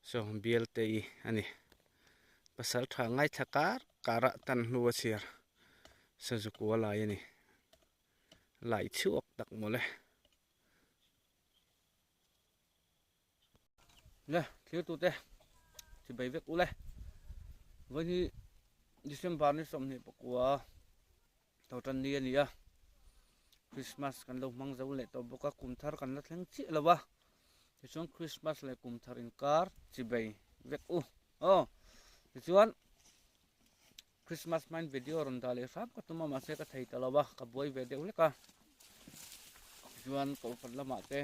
so BLTI ani pasal thangai thakar kara tan luasir sajuku wala yani lai chuak tak mole le thiu tu te chi bai vek ule vani December ni somni pakwa tawtan ni ani ya Christmas kan lo mang zo le to boka kumthar kan la thleng chi lawa chuan Christmas le kumthar in kar chi bai vek u chuan Christmas main video ron dale sap ka tuma ma se ka thei talawa ka boi ve deu le ka chuan ko lama te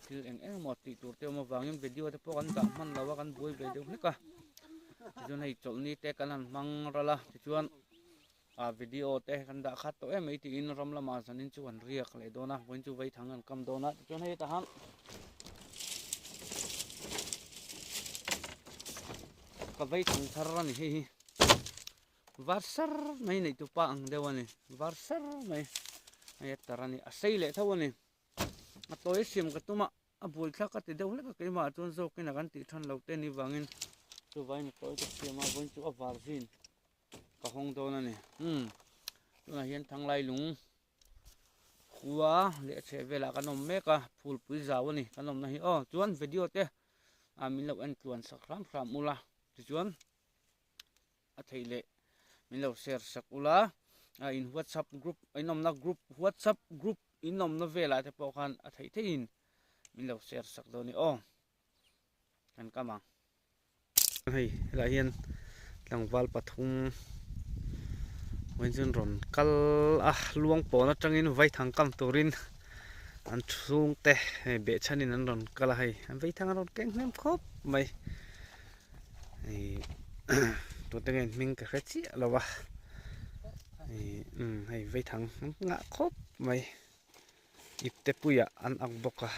thil eng mo ti tur te ma wangin video te po kan da man lawa kan boi ve deu le ka chuan hei cholni te kan an mang rala chuan video te kan da khat to em ti in ram lama sanin chuan riak le dona boin chu vai thangan kam dona chuan hei ta han ka vai thang thar ni hi varsar mai nei tu pa ang dewani varsar mai ai tarani asai le thawani atoi sim ka tuma abul thla ka ti deu le ka keima chun zo kina kan ti than lo te ni wangin chu vai ni toi ka sima boin chu avarjin ka hong dona ni tuna hian thanglai lung khuwa le che vela kanom meka phul pui zawani kanom na hi chuan video te min lo an tuan sakram mula chuan a theile min lo share sakula in WhatsApp group inom na group WhatsApp group inom na vela te po khan a thei thein min lo share sak do ni kan kama hei la hian tlangwal pathum wenjun ron kal luang po na tangin vai thang kam turin an chung te be chanin an ron kala hei an vai thang ron keng nem khop mai tu tengen ming ka khachi lawa hei vai thang nga khop mai ipte puya an ak boka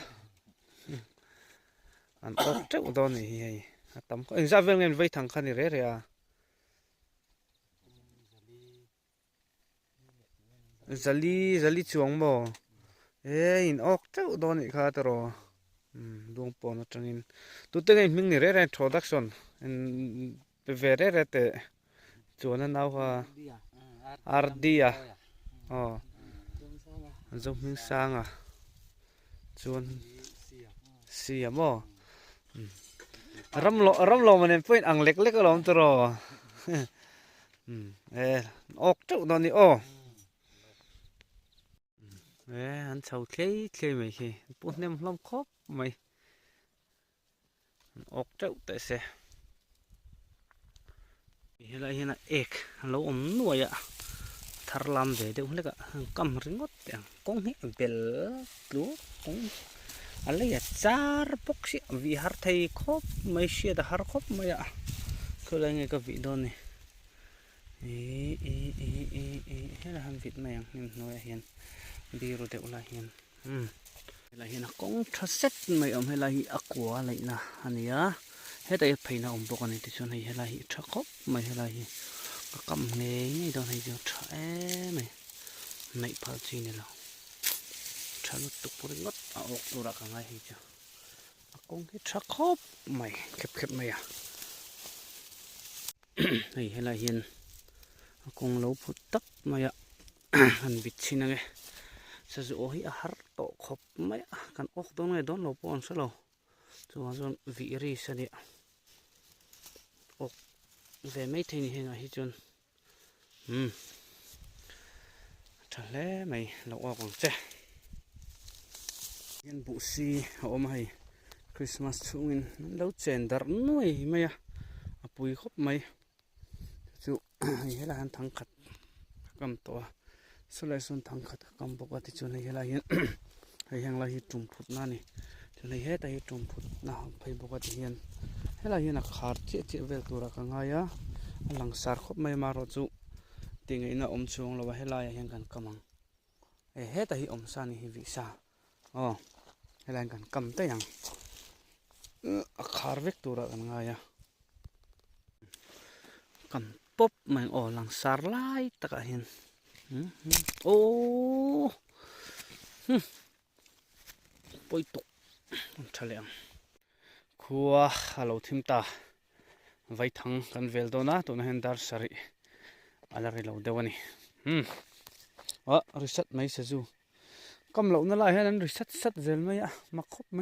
an ok te udon ni hei atam ko in zavel ngen vai thang khani re zali chuang mo in ok te udon ni kha taro luang po na tangin tu tengen ming ni re introduction Vere te chuan nau ha ardia zum ming sanga chuan siamo ramlo manen point ang lek lom tro ok tu don ni an chau thlei mai hi putnem hlom khop mai ok tu te se hela hina ek lo nuaya tharlam ve de huleka kam ringot yang kong hi bel lu kong alaya char boxi vi har thai khop mai sia da har khop maya kholange ka vi don ni hela han vit mai yang nim noya hian biru de ula hian hela hina kong thaset mai hela hi akwa laina ania heta phaina bokan ti chon hela hi thakop mai hela hi ka kam nge ni don hai jo thae mai nei phal chi ni lo chalu tu puri ngot ok tura ka ngai hi jo akong hi thakop mai khep mai hei hela hian akong lo phut tak mai an bit china nge sa zo hi a har to khop mai kan ok don nge don lo pon sa lo chuan vi ri sa ni ve mai thein henga hi chun thale mai lo awang che yan bu si om hai Christmas chungin lo chen dar noi maya apui khop mai chu hela han thang khat kam to sulai sun thang khat kam boka ti chun hela hian hei hang la hi tum phut na ni chun hei heta hi tum phut na phei boka ti hian hela hian a khar che vel tura ka ngaya alang sar khop mai ma ro chu tingeina chung lawa hela ya hian kan kamang heta hi sa ni hi visa hela kan kam te yang a khar vek tura kan ngaya kam pop mai lang sar lai taka hian poitok thaleang คัวฮัลโหลทิมตาไว้ทั้งกันเวลโดนะตัวนั้นเห็นดาร์สริอะไรเราเดี๋ยวนี้ริสัตไม่เสจูกำลังนั่นแหละนั้นริสัตเจลไหมอะมาคบไหม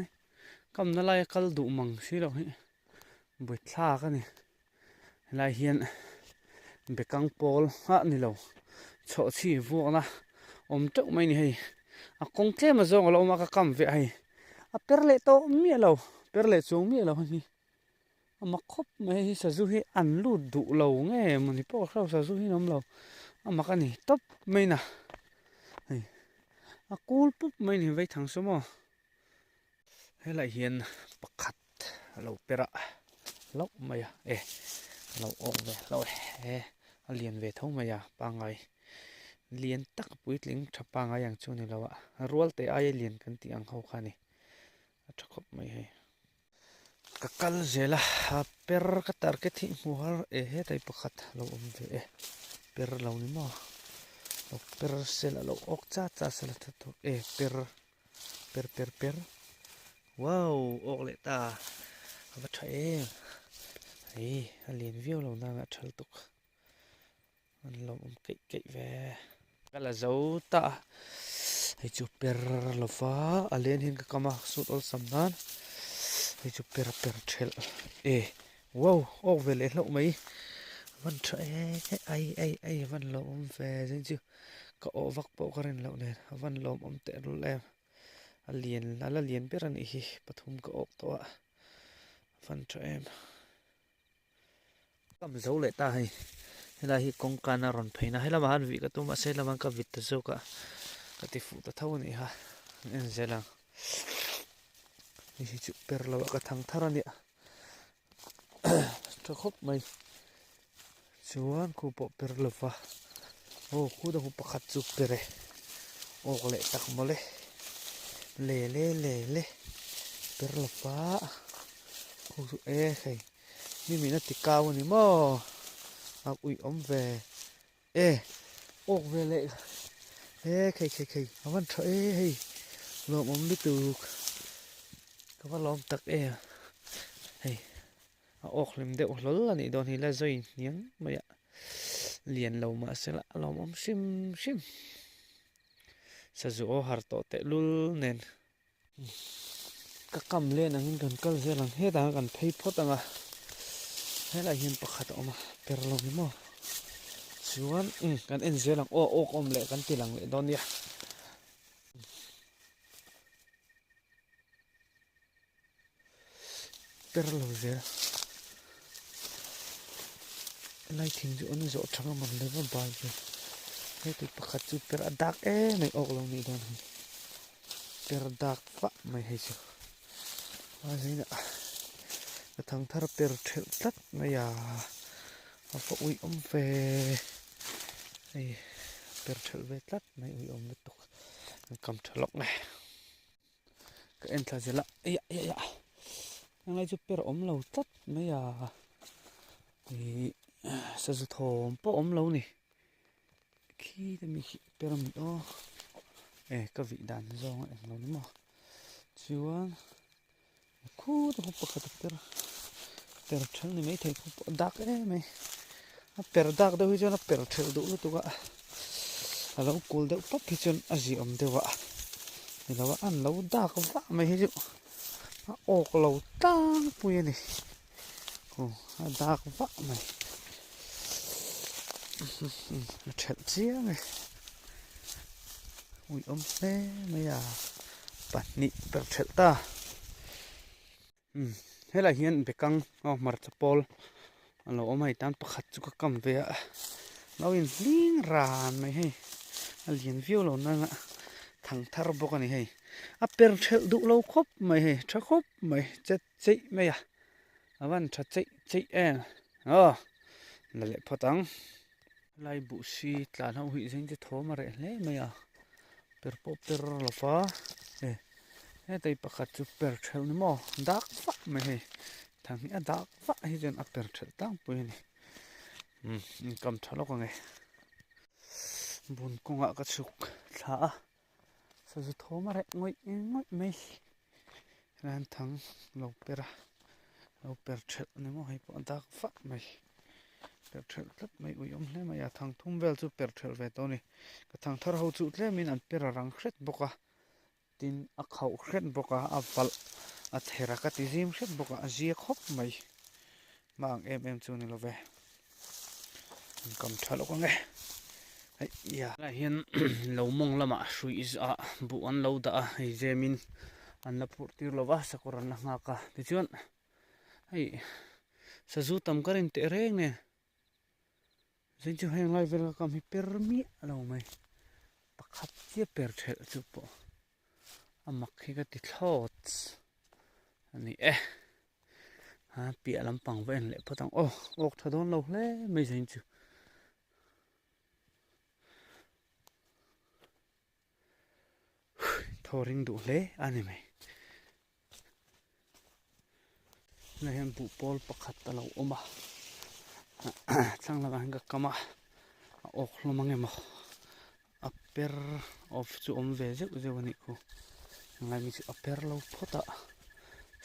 กำนั่นแหละกัลดูมังสิเราให้บุตรลากันนี่ลายเฮียนเบกังโปลนี่เราโชว์ชีวัวนะเจ้าไม่นี่ให้คงเท่มาจงเรามากำเวให้เปรเลโตมีเราเปรเลจงมีเรานี่มาคบไม่เสจูให้อันลูดดูเราไงมันที่พวกเราเสจูให้น้องเรามากันนี่ตบไม่นะกูลปุ๊บไม่นี่ไว้ทางสมอให้ละเฮียนปักขัดเราเประเราไม่อะเราออกเลยเราเรียนเวทเขาไม่อะปังไงเรียนตักปุยลิงทับปังไงอย่างช่วงนี้เราอะรัวแต่ไอเรียนกันที่อังเขาขานี่จะคบไม่ให้กัลเจล่ะเปรกตาร์เกติมัวแต่ปักขัดเราเปรเรานี่มั้งเราเปรเซลเราออกจ้าเสร็จตัวเปรว้าวออกเลยตาว่าใช่เรียนวิวเราหน้าชัลตุกมันเราเก๋แวก็ละเจ้าตาให้จูเปรเราฟ้าเรียนเห็นก็มาสุดอัลสัมนันให้จูเปรเชลว้าวออกเวลเราไหมวันใช่วันเราแฟจริงๆก็ออกวักปอกกันเราเนี่ยวันเราเตะรู้แล้วเรียนเปรันอีปฐุมก็ออกตัวฟันเทรมก็ไม่รู้เลยตาให้เราฮิกงการนารอนเพย์นะให้เรามาหันวิกตัวมาเสร็จแล้วมันก็วิตเจ้าก็ติฟุตเท่านี้ฮะเอ็นเซลังนี่จุดเปรเราก็ทั้งทารันเนี่ยจะครบไหมชวนคูปเปรลฟ้าคูดคูปขัดจุดเปรโอ้เลยตักมาเลยเล่เปรลฟ้าคูใครนี่มีนักติกาวนี่มั้งอุ้ยเวโอ้เวเลยใครวันเถอะลมลิตุกก็ว่าลมตักออกเลยเดี๋ยวล้อนี่โดนที่ละใจเนี่ยไม่อะเรียนเรามาเสร็จละลมชิมสะจูฮาร์โตเตลุลเนนก็กำเล่นนั่งกันก็เสียหลังเฮ็ดกันเพย์พอตั้งอ่ะให้เราเห็นประคัดออกมาเปรลงนี่มั้งชวนกันเอ็นเสียหลังโอ้เละกันตีหลังเลยโดนเนี่ยเปรลงเสียไล่ทิ้งจุอันนี้จะทำมันเลยว่าบายเลยให้ติดประคัดจุเปรดักไม่ออกลงนี่โดนเปรดักฟะไม่ให้ชัวว่าสินะกระทั่งถ้าเราเปรเทลตัดไม่ยาเอาพวกอุ้ยเฟเปรเทลเวตัดไม่อุ้ยเวตุกกำทะลกไงก็เอ็นทาเจละยังไงจะเปรเราตัดไม่ยาสะสะทมปอเรานี่ขี้จะมีเปรมิดก็วิดานจองเรานี่มั้งชวนคู่จะพบกับเปรเทลนี่ไม่ถึงพบดักไหมเปรดักเดี๋ยวจะนับเปรเทลดูตัวก็เราคูลเดี๋ยวปั๊บพิจารณาจีเดี๋ยวนี่เราอันเราดักว่าไม่ให้จุออกเราตั้งปุยนี่ดักว่าไม่เฉดเสียไงอุ้ยไม่อยากปัดนี่เปิดเฉดตาให้เราเห็นเบกังมาร์ทปอลเราไม่ตันประคัดจุกกำเวียเราเห็นลิงรานไม่ให้เรียนวิวเรานั่นทั้งทาร์บกันนี่ให้เปิดเฉดดูเราครบไม่ให้ถ้าครบไม่จะใจไม่อะวันถ้าใจนั่นแหละพอตั้งไล่บุษีตลาดเอาหิ้งจะโทรมาเรื่อยไหมอ่ะเปิดปุ๊บเปิดรถฟ้าแต่ประคัดจุดเปิดเชลนี่มั้งดักฟ้าไม่ให้ทางนี้ดักฟ้าให้จนเปิดเชลตั้งปุยนี่กำทะเลาะกันไงบุญกงก็สุกช้าสุดโทรมาเรื่อยง่อยไม่งานทางเราเปิด เราเปิดเช็ดนี่มั้งให้ปอนตากฟ้าไหมเปิดเช็ดทัดไม่อุยมเลยมาอย่าทางทุ่มเวลจูเปิดเช็ดเวตัวนี้ก็ทางทาราจูเลยมีอันเปิดรังเคล็ดบกะดินอักเขาเคล็ดบกะอับฟัลอัดเฮรักติซิมเคล็ดบกะอาเจียคบไหมบางจูนี่เราเวกำชัดแล้วก็ไงไอ้ยาเห็นเรามองละมาสุยส์บุอันเราด่าไอ้เจมินอันละพูดที่เราว่าสักคนละงากะที่ชวนไอ้สะจุดทำกันอินเตอร์เองเนี่ยซึ่งจะให้ไลฟ์เวลาก็มีเปอร์มิเราไหมปักขับเจี๊ยบเปิดเฉลจุปอามักให้ก็ติดทอดอันนี้เปียลำปังเว้นเลยพอตั้งออกถ้าโดนเราเลยไม่ใช่จูทอริงดูเลยอันนี้ไหมนี่เห็นบุปผลปักขัดตลอดออกมาช่างละกันก็กำมาออกลงมาไงมั้งอัปเปอร์ออฟจูอมเวจอุจวันนี้กูยังไงมีจูอัปเปอร์เราพอตะ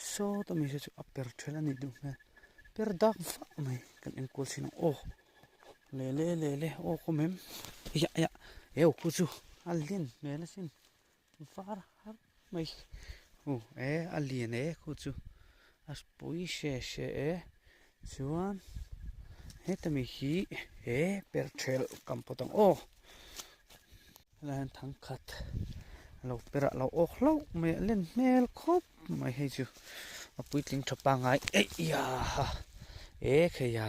โซ่ต้องมีจูอัปเปอร์เท่านั้นนี่ดูไหมเปอร์ดักฟ้าไหมกันเอ็นกูสินะเล่โอ้คอมเมมกูจูอัลเลียนเมลสินฟ้าไหมอัลเลียนกูจูอัสปุยเช่ชวนเฮ้แต่มีฮีเปิดเชลกัมพูตังแล้วทั้งขัดเราเปิดเราออกเราไม่เล่นเมลครบไม่ให้จูปุยลิงทับปังไงขยะ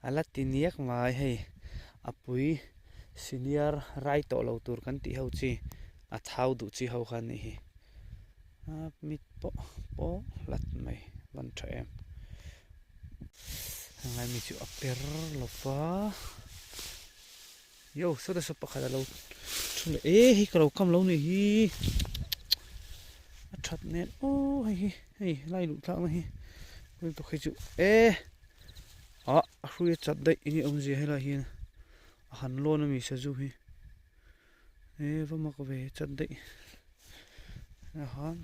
อะไรทีนี้ก็มาให้ปุยซีเนียร์ไรต่อเราตัวกันที่เขาจีเท้าดูจีเขาคันนี้มิดโปลัดไม่บันเทิงยังไงมีจูอัปเปอร์ลฟ้าสุดสุดปะขัดเราชุนให้เราคำเรานี่ชัดเน็ตไล่หลุดทางนี่เป็นตัวขี้จูคุยจัดได้นี่อมจีให้ละเฮียนหันโลนมีเสจูฮีว่ามาก็เวจัดได้หัน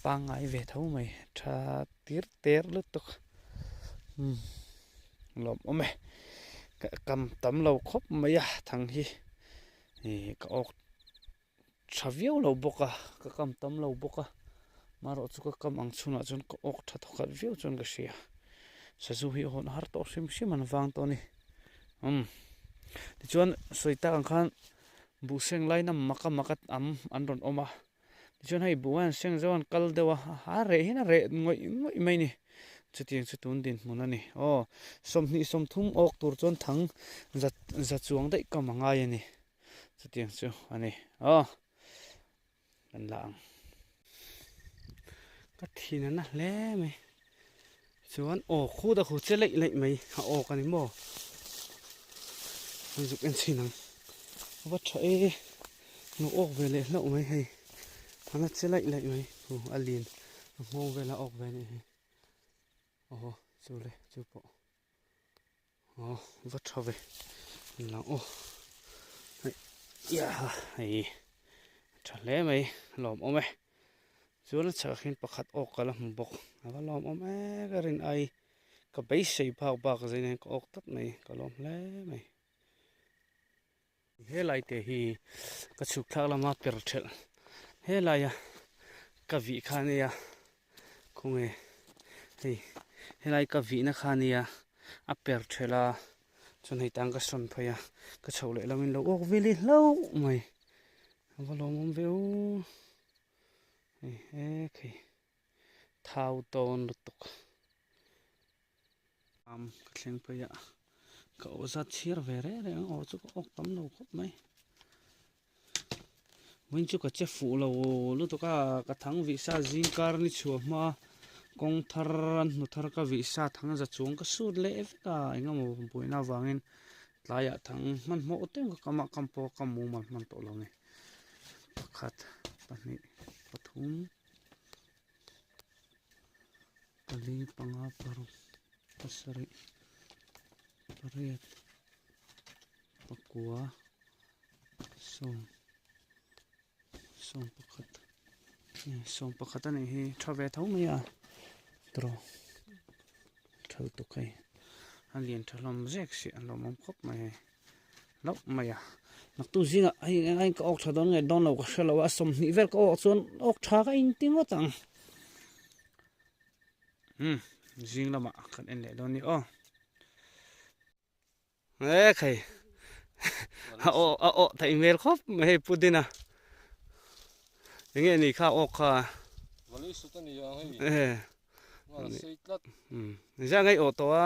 ปังไอเวทเอาไหมชาตีร์เตอร์ลุตุกลมเอาไหมกำตำเราครบไหมทั้งที่ก็ออกชาวิวเราบกก็กำตำเราบกมารอจุกกำอังชุนจนก็ออกทัดขัดวิวจนก็เสียสะจูฮีหอนฮาร์ตอชิมมันฟังตัวนี้ที่ชวนสวยตาขันบุเซงไลน์น้ำมักอันรอนออกมาที่ชวนให้บุอันเซงจวนกัลเดวะหินะงอยไม่นี่จุดยังจุดตุนดินมันนี่สมทุ่มออกตัวจนทั้งจัดจวงได้ก็มังไงนี่จุดยังจุดอันนี้กันหลังก็ทีนั้นนะแล้วไหมส่วนคู่ตะคู่เจ๊เล็กไหมกันนี่บ่มันจะเป็นสิ่งนั้นว่าใช้หนูออกไปเลยแล้วไหมให้มันจะเจ๊เล็กไหมอัลลีนมองไปแล้วออกไปนี่จูเลยจูปะวัดชอบไปหลังฉันเล่ไหมหลอมไหมส่วนฉันเห็นประคัดออกกันแล้วมันบอกว่าหลอมไหมก็เรียนไอก็ไปใส่ผ้าบากใจเนี่ยก็ออกตัดไหมก็หลอมเล่ไหมเฮ้ยไรเตะฮีก็ชุกทักละมาเปิดเชลเฮ้ยไรก็วิคานี่คงเฮ้ยไรก็วินะคานี่เปิดเชลจนให้ตังก็สนพยาก็เฉาเลยแล้วมันเราออกวิลิแล้วไหมว่าลมวิวเท้าโตนลุตุกก็เลี้ยงพยาก็อุตส่าห์เชื่อเวรเลยจุกออกตั้มเราครบไหมวันจุกก็เจ็บฟูเราลุตุก็ทั้งวิชาจิงการนี่ชัวมากงทารันนุทาร์ก็วิชาทั้งจะจวงก็สุดเล็กก็ยังงั้นมันป่วยน่าวังเงินหลายทั้งมันหมดเต็มก็กำมักกำปอกำมูมันโตแล้วไงขัดตอนนี้ปฐุมปลีปังอาปรุปัสริปริยปกัวส่งประคัด som pakhat ani hi thave thau mai a tro thau to kai alien thalom zek si alom khop mai lok mai a nak tu zinga ai ka ok thadon nge don lo ka shelo a som ni vel ko chon ok tha ka in ting otang zing lama kan en le don ni o khai a thai email khop mai pudina nge ni kha ok kha wali sutani ya hei wala seitlat ja ngai o to a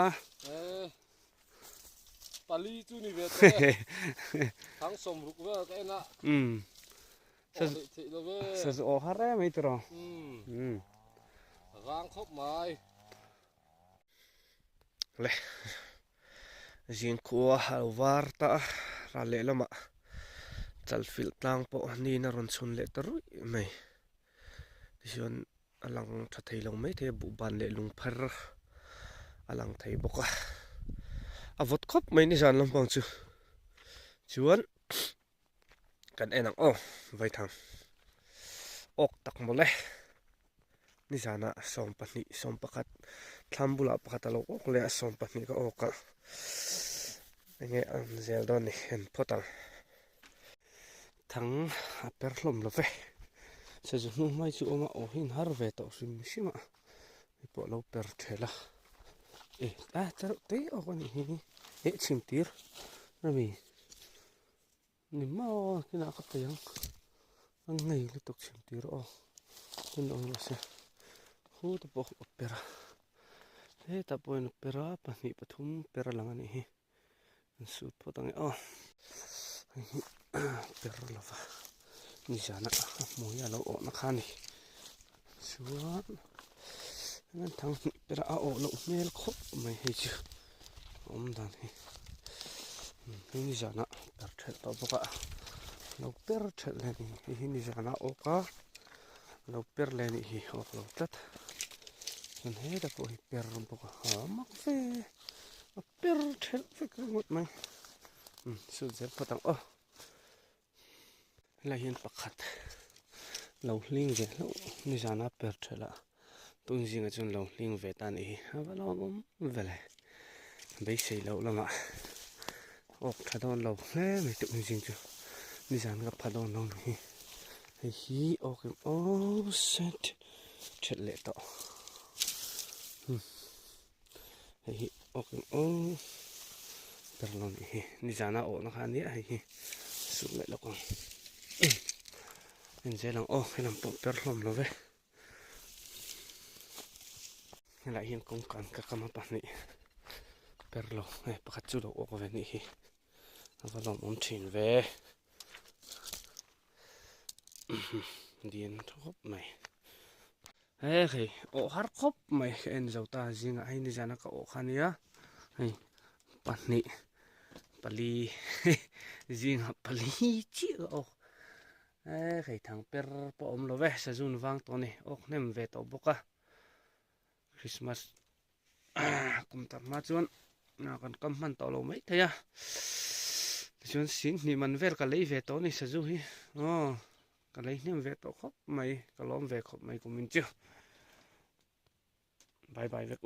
pali chu ni ve to thang som ruk ve ka na sa o hare mai tro rang khop mai le jin khuwa halwarta ra le lama chal fil tlang po ni na ron chun le tarui mai sion alang tha thei lo mai the bu ban le lung phar alang thei boka avot khop mai ni jan lampang chu chuan kan enang vai thang ok tak mole ni jana som pani som pakhat thambula pakhat alo ok le som pani ka oka nge an zel don ni en potang thang a per hlom lo ve se ju nu mai chu oma o hin har ve to sim sima po lo per thela tar te o ni hi chim tir rami ni ma kina ka te yang ang ngai le tok chim tir kun ong lo se hu to po opera ta po en opera pa ni pathum pera lang ani hi su potang per lova ni jana mo ya lo na khani suan nan thang pera lo mel khop mai hi chu dan hi ni jana per thel to boka lo per thel le ni hi ni jana oka lo per le ni hi ok lo tat kan he da po hi per boka mak fe per thel fe ngot mai su zel patang la hian pakhat lo hling ve lo ni jana per thela tung jinga chun lo hling ve ta ni ha lo vele bei sei lo lama ok thadon lo hle me tu jing chu ni jan ga phadon lo hi ok set chet le to hi ok per lo ni jana na kha ni hi su le lo ko en zelang helam po per hlom lo ve la hian kong kan ka kama pa ni per lo pakhat chu lo ok ve ni hi avalom thin ve dien thop mai hey har khop mai en zauta jinga ai ni jana ka khania hei pani pali jinga pali chi khai thang per po lo ve sa jun wang to ni ok nem ve to boka Christmas kum tar ma chuan na kan kam man to lo mai thaya chuan sin ni man ver ka lei ve to ni sa ju hi ka lei nem ve to khop mai ka lom ve khop mai kumin chu bye bye ve